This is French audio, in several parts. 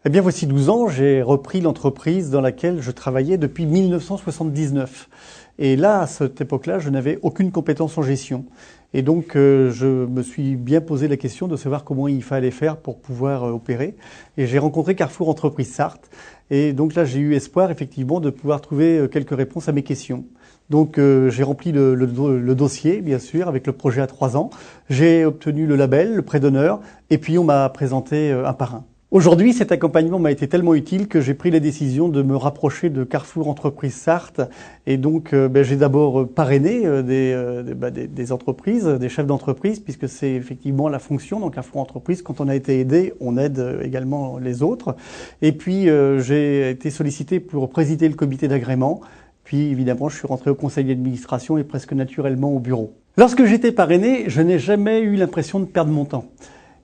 Eh bien, voici 12 ans, j'ai repris l'entreprise dans laquelle je travaillais depuis 1979. Et là, à cette époque-là, je n'avais aucune compétence en gestion. Et donc, je me suis bien posé la question de savoir comment il fallait faire pour pouvoir opérer. Et j'ai rencontré Carrefour Entreprise Sarthe. Et donc là, j'ai eu espoir, effectivement, de pouvoir trouver quelques réponses à mes questions. Donc, j'ai rempli le dossier, bien sûr, avec le projet à 3 ans. J'ai obtenu le label, le prêt d'honneur, et puis on m'a présenté un parrain. Aujourd'hui, cet accompagnement m'a été tellement utile que j'ai pris la décision de me rapprocher de Carrefour Entreprise Sarthe. Et donc, j'ai d'abord parrainé des entreprises, des chefs d'entreprise, puisque c'est effectivement la fonction dans Carrefour Entreprise. Quand on a été aidé, on aide également les autres. Et puis, j'ai été sollicité pour présider le comité d'agrément. Puis, évidemment, je suis rentré au conseil d'administration et presque naturellement au bureau. Lorsque j'étais parrainé, je n'ai jamais eu l'impression de perdre mon temps.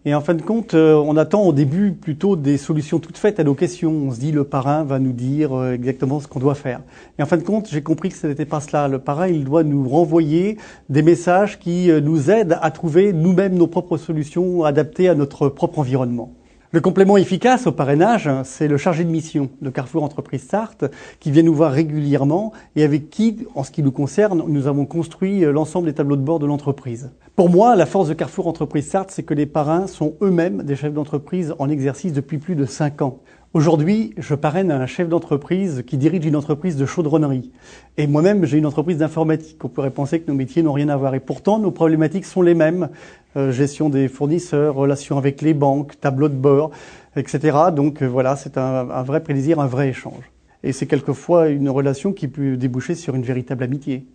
Et en fin de compte, on attend au début plutôt des solutions toutes faites à nos questions. On se dit le parrain va nous dire exactement ce qu'on doit faire. Et en fin de compte, j'ai compris que ce n'était pas cela. Le parrain, il doit nous renvoyer des messages qui nous aident à trouver nous-mêmes nos propres solutions adaptées à notre propre environnement. Le complément efficace au parrainage, c'est le chargé de mission de Carrefour Entreprise Sarthe qui vient nous voir régulièrement et avec qui, en ce qui nous concerne, nous avons construit l'ensemble des tableaux de bord de l'entreprise. Pour moi, la force de Carrefour Entreprise Sarthe, c'est que les parrains sont eux-mêmes des chefs d'entreprise en exercice depuis plus de 5 ans. Aujourd'hui, je parraine un chef d'entreprise qui dirige une entreprise de chaudronnerie. Et moi-même, j'ai une entreprise d'informatique. On pourrait penser que nos métiers n'ont rien à voir. Et pourtant, nos problématiques sont les mêmes. Gestion des fournisseurs, relations avec les banques, tableau de bord, etc. Donc voilà, c'est un vrai plaisir, un vrai échange. Et c'est quelquefois une relation qui peut déboucher sur une véritable amitié.